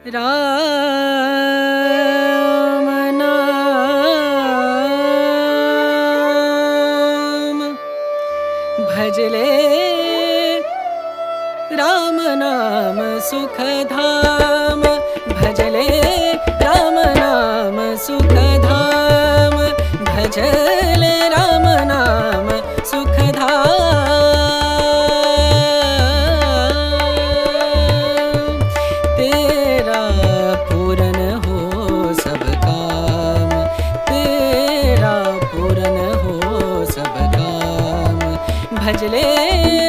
राम नाम भजले राम नाम सुखधाम भजले राम नाम सुखधाम भजले राम नाम सुखधाम तेरा पूरन हो सब काम तेरा पूरन हो सब काम भजले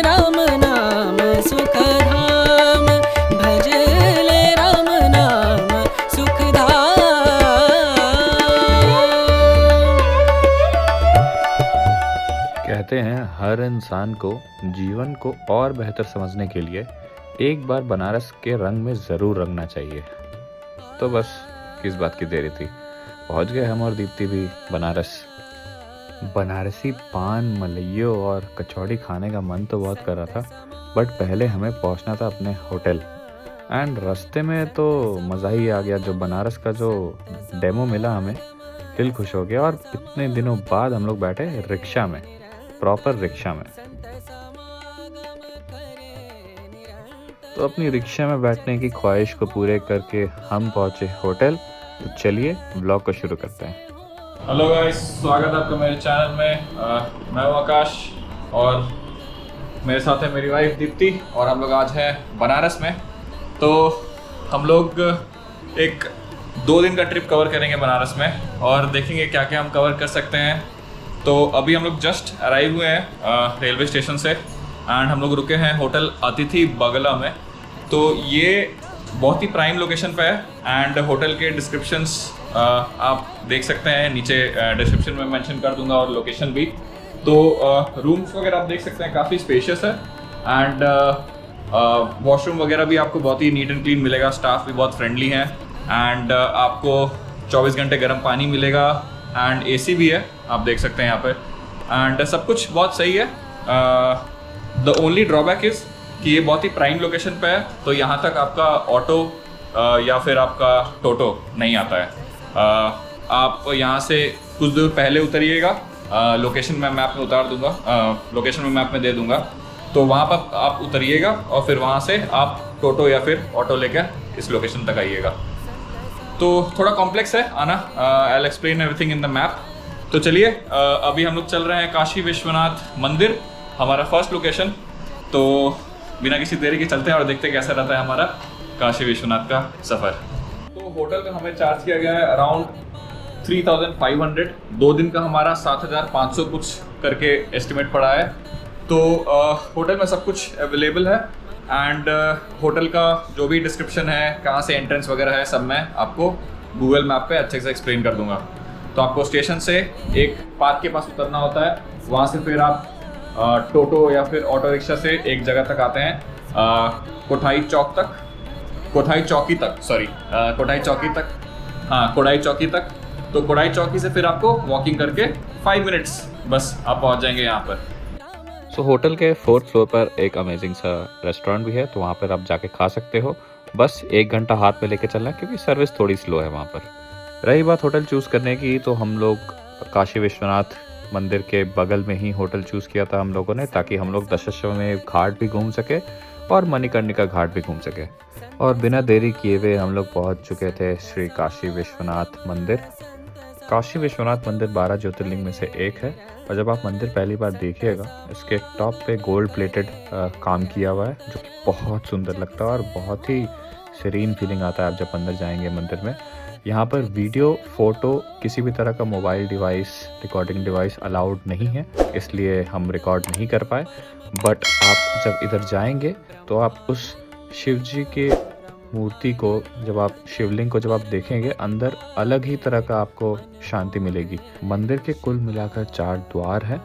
राम नाम सुखधाम भजले राम नाम सुखधाम। कहते हैं हर इंसान को जीवन को और बेहतर समझने के लिए एक बार बनारस के रंग में ज़रूर रंगना चाहिए। तो बस किस बात की देरी थी, पहुंच गए हम और दीप्ति भी बनारस। बनारसी पान मलइयो और कचौड़ी खाने का मन तो बहुत कर रहा था, बट पहले हमें पहुंचना था अपने होटल। एंड रास्ते में तो मज़ा ही आ गया, जो बनारस का जो डेमो मिला हमें, दिल खुश हो गया। और इतने दिनों बाद हम लोग बैठे रिक्शा में, प्रॉपर रिक्शा में। तो अपनी रिक्शा में बैठने की ख्वाहिश को पूरे करके हम पहुंचे होटल। तो चलिए व्लॉग को शुरू करते हैं। हेलो गाइस, स्वागत है आपका मेरे चैनल में। मैं हूं आकाश और मेरे साथ है मेरी वाइफ दीप्ति और हम लोग आज हैं बनारस में। तो हम लोग एक 2 दिन का ट्रिप कवर करेंगे बनारस में और देखेंगे क्या क्या हम कवर कर सकते हैं। तो अभी हम लोग जस्ट अराइव हुए हैं रेलवे स्टेशन से एंड हम लोग रुके हैं होटल अतिथि बगला में। तो ये बहुत ही प्राइम लोकेशन पे है एंड होटल के डिस्क्रिप्शंस आप देख सकते हैं नीचे, डिस्क्रिप्शन में मेंशन कर दूंगा और लोकेशन भी। तो रूम्स वगैरह आप देख सकते हैं, काफ़ी स्पेशियस है एंड वॉशरूम वगैरह भी आपको बहुत ही नीट एंड क्लीन मिलेगा। स्टाफ भी बहुत फ्रेंडली हैं एंड आपको 24 घंटे गर्म पानी मिलेगा एंड एसी भी है, आप देख सकते हैं यहाँ पे। एंड सब कुछ बहुत सही है। द ओनली ड्रॉबैक इज़ कि ये बहुत ही प्राइम लोकेशन पे है, तो यहाँ तक आपका ऑटो या फिर आपका टोटो नहीं आता है। आप यहाँ से कुछ दूर पहले उतरिएगा, लोकेशन मैं मैप में उतार दूंगा, लोकेशन में मैप में दे दूंगा। तो वहाँ पर आप उतरिएगा और फिर वहाँ से आप टोटो या फिर ऑटो लेकर इस लोकेशन तक आइएगा। तो थोड़ा कॉम्प्लेक्स है आना, I will explain everything in the map. तो चलिए अभी हम लोग चल रहे हैं काशी विश्वनाथ मंदिर, हमारा फर्स्ट लोकेशन। तो बिना किसी देरी के चलते हैं और देखते हैं कैसा रहता है हमारा काशी विश्वनाथ का सफ़र। तो होटल का हमें चार्ज किया गया है अराउंड 3500। 2 दिन का हमारा 7500 कुछ करके एस्टिमेट पड़ा है। तो होटल में सब कुछ अवेलेबल है एंड होटल का जो भी डिस्क्रिप्शन है, कहाँ से एंट्रेंस वगैरह है, सब मैं आपको गूगल मैप पे अच्छे से एक्सप्लेन कर दूंगा। तो आपको स्टेशन से एक पार्क के पास उतरना होता है, वहाँ से फिर आप टोटो या फिर ऑटो रिक्शा से एक जगह तक आते हैं, कोठाई चौकी तक। तो कोठाई चौकी से फिर आपको वॉकिंग करके 5 मिनट्स बस आप पहुंच जाएंगे यहाँ पर। सो होटल के 4th फ्लोर पर एक अमेजिंग सा रेस्टोरेंट भी है, तो वहाँ पर आप जाके खा सकते हो। बस 1 घंटा हाथ में लेके चलना है क्योंकि सर्विस थोड़ी स्लो है वहाँ पर। रही बात होटल चूज़ करने की, तो हम लोग काशी विश्वनाथ मंदिर के बगल में ही होटल चूज़ किया था हम लोगों ने, ताकि हम लोग दशाश्वमेध घाट भी घूम सके और मणिकर्णिका घाट भी घूम सके। और बिना देरी किए हुए हम लोग पहुंच चुके थे श्री काशी विश्वनाथ मंदिर। काशी विश्वनाथ मंदिर 12 ज्योतिर्लिंग में से एक है और जब आप मंदिर पहली बार देखिएगा, इसके टॉप पे गोल्ड प्लेटेड काम किया हुआ है, जो कि बहुत सुंदर लगता है और बहुत ही सीरीन फीलिंग आता है आप जब अंदर जाएंगे मंदिर में। यहाँ पर वीडियो, फोटो, किसी भी तरह का mobile device, recording device allowed नहीं है, इसलिए हम रिकॉर्ड नहीं कर पाए। बट आप जब इधर जाएंगे तो आप उस शिव जी के मूर्ति को, जब आप शिवलिंग को जब आप देखेंगे, अंदर अलग ही तरह का आपको शांति मिलेगी। मंदिर के कुल मिलाकर 4 द्वार हैं।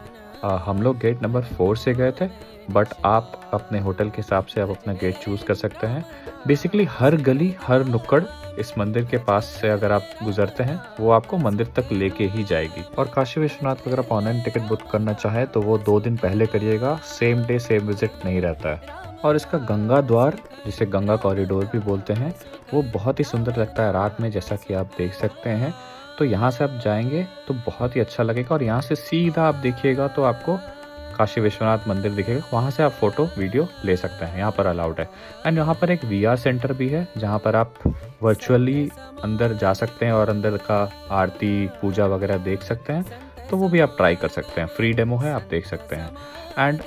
हम लोग गेट नंबर 4 से गए थे, बट आप अपने होटल के हिसाब से आप अपना गेट चूज़ कर सकते हैं। बेसिकली हर गली, हर नुक्कड़ इस मंदिर के पास से अगर आप गुजरते हैं, वो आपको मंदिर तक लेके ही जाएगी। और काशी विश्वनाथ का अगर आप ऑनलाइन टिकट बुक करना चाहें तो वो 2 दिन पहले करिएगा, सेम डे सेम विजिट नहीं रहता है। और इसका गंगा द्वार, जिसे गंगा कॉरिडोर भी बोलते हैं, वो बहुत ही सुंदर लगता है रात में, जैसा कि आप देख सकते हैं। तो यहाँ से आप जाएंगे तो बहुत ही अच्छा लगेगा, और यहाँ से सीधा आप देखिएगा तो आपको काशी विश्वनाथ मंदिर दिखेगा। वहाँ से आप फ़ोटो वीडियो ले सकते हैं, यहाँ पर अलाउड है। एंड यहाँ पर एक VR सेंटर भी है, जहाँ पर आप वर्चुअली अंदर जा सकते हैं और अंदर का आरती पूजा वगैरह देख सकते हैं। तो वो भी आप ट्राई कर सकते हैं, फ्री डेमो है, आप देख सकते हैं। एंड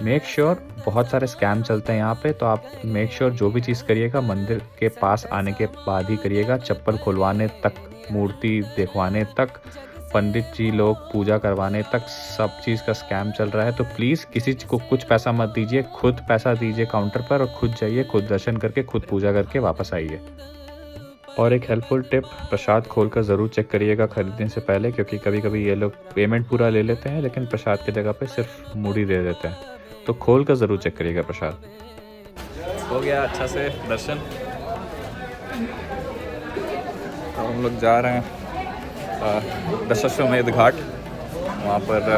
मेक श्योर, बहुत सारे स्कैम चलते हैं यहाँ पे, तो आप मेक श्योर जो भी चीज़ करिएगा मंदिर के पास आने के बाद ही करिएगा। चप्पल खुलवाने तक, मूर्ति देखवाने तक, पंडित जी लोग पूजा करवाने तक सब चीज़ का स्कैम चल रहा है। तो प्लीज़ किसी को कुछ पैसा मत दीजिए, खुद पैसा दीजिए काउंटर पर और खुद जाइए, खुद दर्शन करके, खुद पूजा करके वापस आइए। और एक हेल्पफुल टिप, प्रसाद खोलकर ज़रूर चेक करिएगा खरीदने से पहले, क्योंकि कभी कभी ये लोग पेमेंट पूरा ले लेते हैं लेकिन प्रसाद की जगह पे सिर्फ मूढ़ी दे देते हैं। तो खोल कर ज़रूर चेक करिएगा प्रसाद। हो गया अच्छा से दर्शन। तो हम लोग जा रहे हैं दशाश्वमेध घाट, वहाँ पर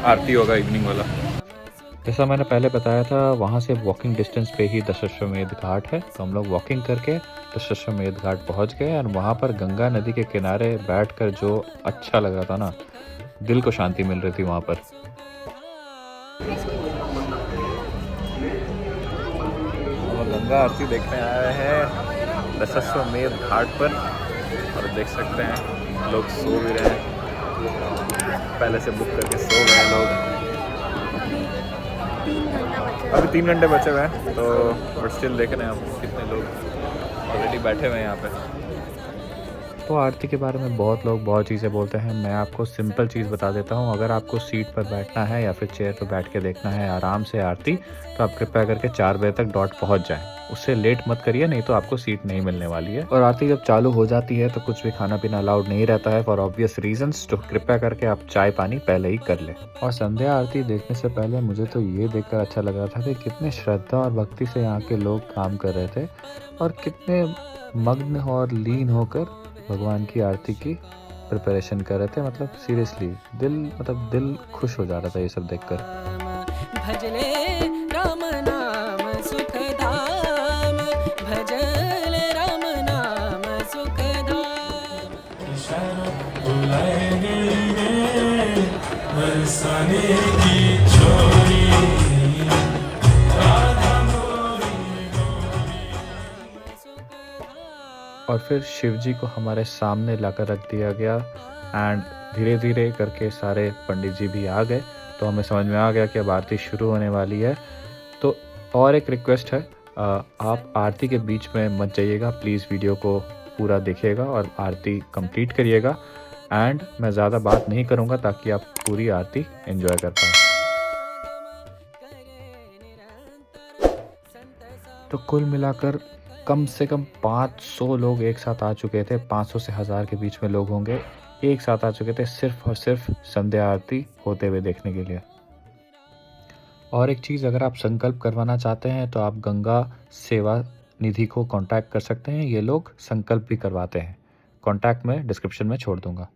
आरती होगा इवनिंग वाला। जैसा मैंने पहले बताया था, वहाँ से वॉकिंग डिस्टेंस पे ही दशाश्वमेध घाट है। तो हम लोग वॉकिंग करके दशाश्वमेध घाट पहुँच गए, और वहाँ पर गंगा नदी के किनारे बैठकर जो अच्छा लग रहा था ना, दिल को शांति मिल रही थी वहाँ पर। हम गंगा आरती देखने आए हैं दशाश्वमेध घाट पर, और देख सकते हैं लोग सो भी रहे हैं, पहले से बुक करके सो गए हैं लोग। अभी 3 घंटे बचे हुए हैं, तो बट स्टिल देख रहे हैं हम कितने लोग ऑलरेडी बैठे हुए हैं यहाँ पे। तो आरती के बारे में बहुत लोग बहुत चीज़ें बोलते हैं, मैं आपको सिंपल चीज़ बता देता हूँ। अगर आपको सीट पर बैठना है या फिर चेयर पर बैठ के देखना है आराम से आरती, तो आप कृपया करके 4 बजे तक डॉट पहुँच जाएं। उससे लेट मत करिए, नहीं तो आपको सीट नहीं मिलने वाली है। और आरती जब चालू हो जाती है तो कुछ भी खाना पीना अलाउड नहीं रहता है फॉर ऑब्वियस रीजंस, तो कृपया करके आप चाय पानी पहले ही कर लें। और संध्या आरती देखने से पहले मुझे तो ये देखकर अच्छा लग रहा था कि कितने श्रद्धा और भक्ति से यहाँ के लोग काम कर रहे थे, और कितने मग्न और लीन होकर भगवान की आरती की प्रिपरेशन कर रहे थे। मतलब सीरियसली दिल खुश हो जा रहा था ये सब देखकर। भजले राम नाम सुखधाम, भजले राम नाम सुखधाम। बरसाने की छोरी और फिर शिव जी को हमारे सामने लाकर रख दिया गया, एंड धीरे धीरे करके सारे पंडित जी भी आ गए। तो हमें समझ में आ गया कि अब आरती शुरू होने वाली है। तो और एक रिक्वेस्ट है, आप आरती के बीच में मत जाइएगा प्लीज़, वीडियो को पूरा देखिएगा और आरती कंप्लीट करिएगा। एंड मैं ज़्यादा बात नहीं करूँगा ताकि आप पूरी आरती एंजॉय कर पाएँ। तो कुल मिलाकर कम से कम 500 लोग एक साथ आ चुके थे, 500 से 1000 के बीच में लोग होंगे, एक साथ आ चुके थे सिर्फ और सिर्फ संध्या आरती होते हुए देखने के लिए। और एक चीज़, अगर आप संकल्प करवाना चाहते हैं तो आप गंगा सेवा निधि को कांटेक्ट कर सकते हैं, ये लोग संकल्प भी करवाते हैं। कांटेक्ट मैं डिस्क्रिप्शन में छोड़ दूंगा।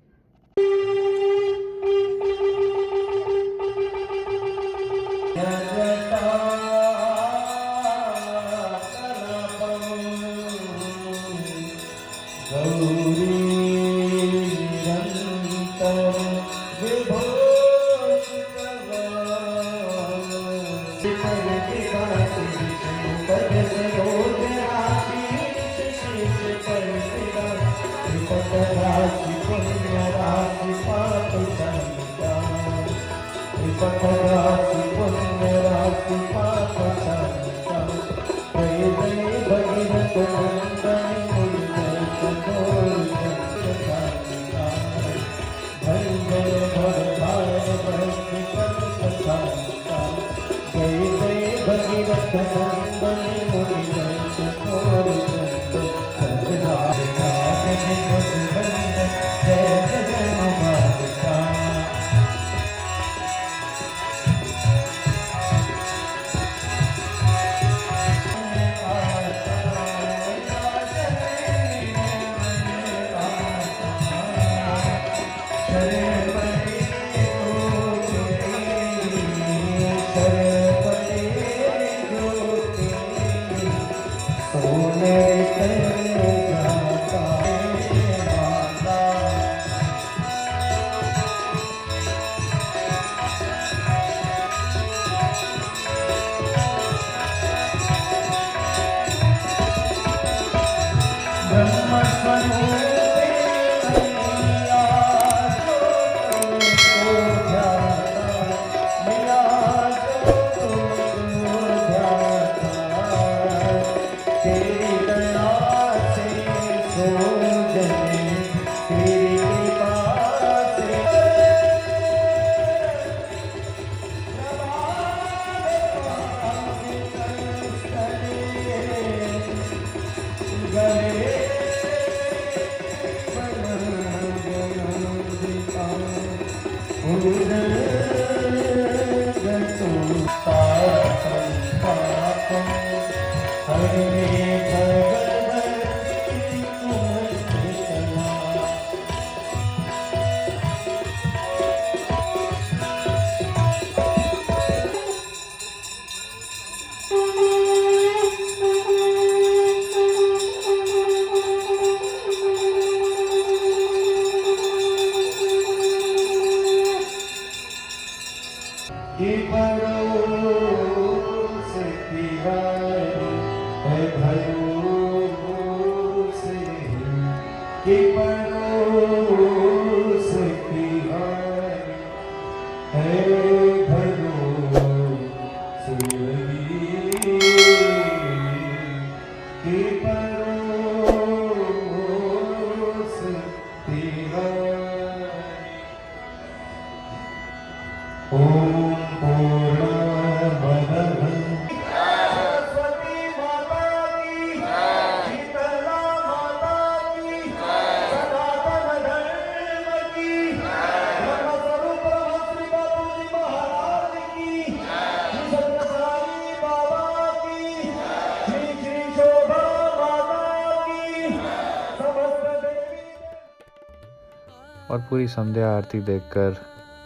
और पूरी संध्या आरती देखकर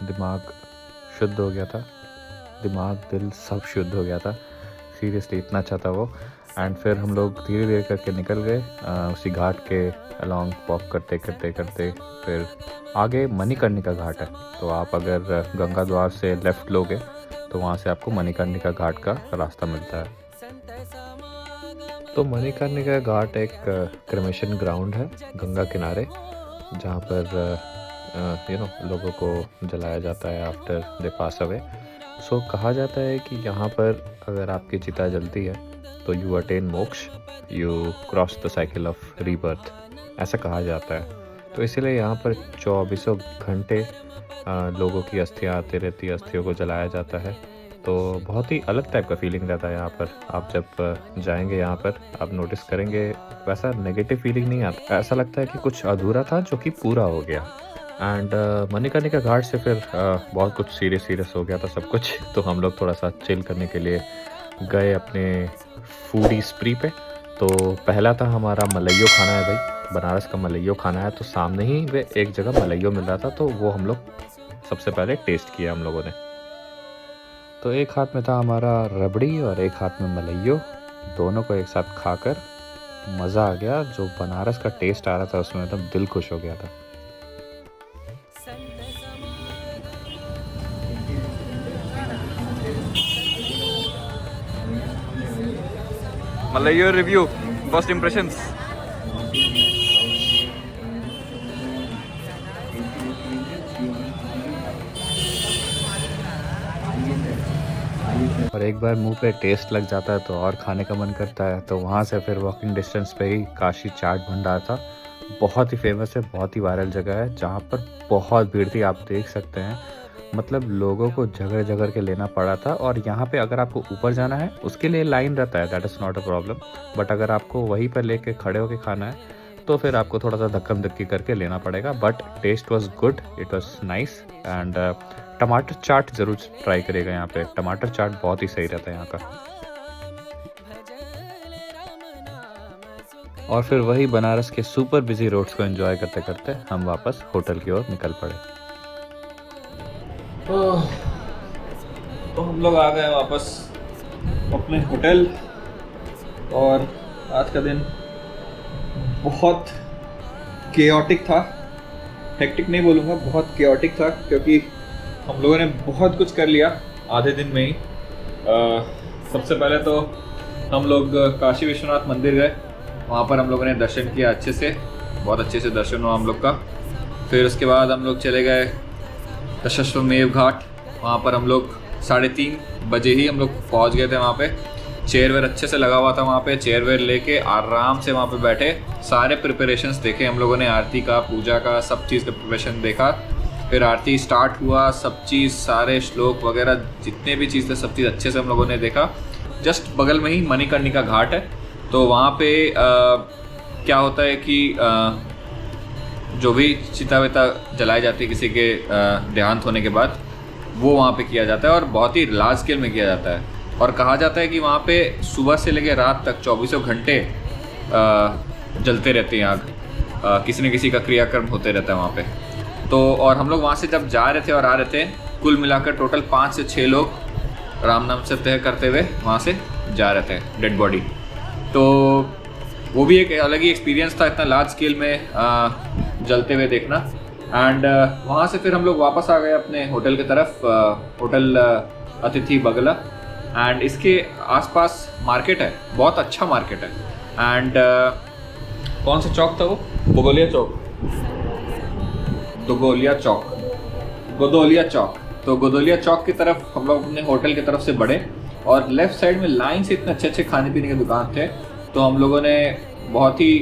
दिमाग शुद्ध हो गया था, दिमाग दिल सब शुद्ध हो गया था। सीरियसली इतना अच्छा था वो। एंड फिर हम लोग धीरे धीरे करके निकल गए उसी घाट के अलोंग वॉक करते करते करते। फिर आगे मणिकर्णिका घाट है, तो आप अगर गंगा द्वार से लेफ़्ट लोगे तो वहाँ से आपको मणिकर्णिका घाट का रास्ता मिलता है। तो मणिकर्णिका घाट एक क्रेमेशन ग्राउंड है गंगा किनारे, जहाँ पर लोगों को जलाया जाता है आफ्टर दे पास अवे। सो कहा जाता है कि यहाँ पर अगर आपकी चिता जलती है तो यू अटेन मोक्ष, you cross the cycle of rebirth, ऐसा कहा जाता है। तो इसीलिए यहाँ पर 24 घंटे लोगों की अस्थियाँ आती रहती है, अस्थियों को जलाया जाता है। तो बहुत ही अलग टाइप का फीलिंग रहता है यहाँ पर। आप जब जाएंगे यहाँ पर आप नोटिस करेंगे वैसा नेगेटिव फीलिंग नहीं आता, ऐसा लगता है कि कुछ अधूरा था जो कि पूरा हो गया। एंड मणिकर्णिका घाट से फिर बहुत कुछ सीरियस हो गया था सब कुछ। तो हम लोग थोड़ा सा चिल करने के लिए गए अपने फूडी स्प्री पे। तो पहला था हमारा मलइयो खाना है भाई, बनारस का मलइयो खाना है। तो सामने ही वे एक जगह मलइयो मिल रहा था, तो वो हम लोग सबसे पहले टेस्ट किया हम लोगों ने। तो एक हाथ में था हमारा रबड़ी और एक हाथ में मलइयो, दोनों को एक साथ खाकर मज़ा आ गया। जो बनारस का टेस्ट आ रहा था उसमें एकदम दिल खुश हो गया था। Malaiyo review, first impressions. और एक बार मुंह पे टेस्ट लग जाता है तो और खाने का मन करता है। तो वहाँ से फिर वॉकिंग डिस्टेंस पे ही काशी चाट भंडार था। बहुत ही फेमस है, बहुत ही वायरल जगह है, जहाँ पर बहुत भीड़ थी, आप देख सकते हैं। मतलब लोगों को झगड़ के लेना पड़ा था। और यहाँ पे अगर आपको ऊपर जाना है उसके लिए लाइन रहता है, that is not a problem. But अगर आपको वहीं पर लेके खड़े होके खाना है तो फिर आपको थोड़ा सा धक्कम धक्की करके लेना पड़ेगा। But taste was good, it was nice. And टमाटर चाट ज़रूर ट्राई करेगा यहाँ पे, टमाटर चाट बहुत ही सही रहता है यहाँ का। और फिर वही बनारस के सुपर बिजी रोड्स को एंजॉय करते करते हम वापस होटल की ओर निकल पड़े। तो हम लोग आ गए वापस अपने होटल। और आज का दिन बहुत केओटिक था, हेक्टिक नहीं बोलूँगा, बहुत केओटिक था, क्योंकि हम लोगों ने बहुत कुछ कर लिया आधे दिन में ही। सबसे पहले तो हम लोग काशी विश्वनाथ मंदिर गए, वहाँ पर हम लोगों ने दर्शन किया अच्छे से, बहुत अच्छे से दर्शन हुआ हम लोग का। फिर उसके बाद हम लोग चले गए दशाश्वमेध घाट, वहाँ पर हम लोग 3:30 बजे ही हम लोग पहुँच गए थे। वहाँ पे चेयर वेयर अच्छे से लगा हुआ था, वहाँ पे चेयर वेयर लेके आराम से वहाँ पे बैठे, सारे प्रिपरेशंस देखे हम लोगों ने, आरती का, पूजा का, सब चीज़ का प्रिपरेशन देखा। फिर आरती स्टार्ट हुआ, सब चीज़, सारे श्लोक वगैरह जितने भी चीज़ थे सब चीज़ अच्छे से हम लोगों ने देखा। जस्ट बगल में ही मणिकर्णिका घाट है, तो वहाँ पे क्या होता है कि जो भी चिता विता जलाई जाती है किसी के देहांत होने के बाद, वो वहाँ पे किया जाता है और बहुत ही लार्ज स्केल में किया जाता है। और कहा जाता है कि वहाँ पे सुबह से लेकर रात तक 24 घंटे जलते रहते हैं आग, किसी न किसी का क्रियाक्रम होते रहता है वहाँ पे। तो और हम लोग वहाँ से जब जा रहे थे और आ रहे थे, कुल मिलाकर टोटल 5 से 6 लोग राम नाम से तय करते हुए वहाँ से जा रहे थे, डेड बॉडी। तो वो भी एक अलग ही एक्सपीरियंस था, इतना लार्ज स्केल में जलते हुए देखना। एंड वहाँ से फिर हम लोग वापस आ गए अपने होटल की तरफ, होटल अतिथि बगला। एंड इसके आसपास मार्केट है, बहुत अच्छा मार्केट है। एंड कौन सा चौक था वो? गोदोलिया चौक, गोदोलिया चौक। तो गोदोलिया चौक की तरफ हम लोग अपने होटल की तरफ से बढ़े, और लेफ़्ट साइड में लाइन से इतने अच्छे अच्छे खाने पीने के दुकान थे। तो हम लोगों ने बहुत ही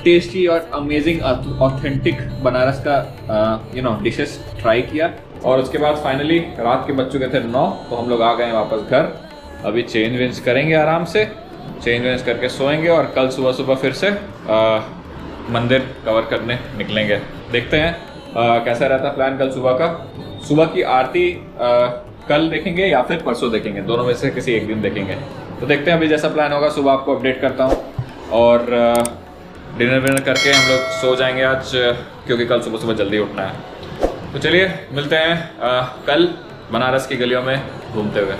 टेस्टी और अमेजिंग ऑथेंटिक बनारस का डिशेस ट्राई किया। और उसके बाद फाइनली रात के बज चुके थे 9, तो हम लोग आ गए वापस घर। अभी चेंज वेंज करेंगे आराम से, चेंज वेंज करके सोएंगे, और कल सुबह सुबह फिर से मंदिर कवर करने निकलेंगे। देखते हैं कैसा रहता प्लान कल सुबह का। सुबह की आरती कल देखेंगे या फिर परसों देखेंगे, दोनों में से किसी एक दिन देखेंगे। तो देखते हैं अभी जैसा प्लान होगा, सुबह आपको अपडेट करता हूँ। और डिनर विनर करके हम लोग सो जाएंगे आज, क्योंकि कल सुबह सुबह जल्दी उठना है। तो चलिए मिलते हैं कल बनारस की गलियों में घूमते हुए।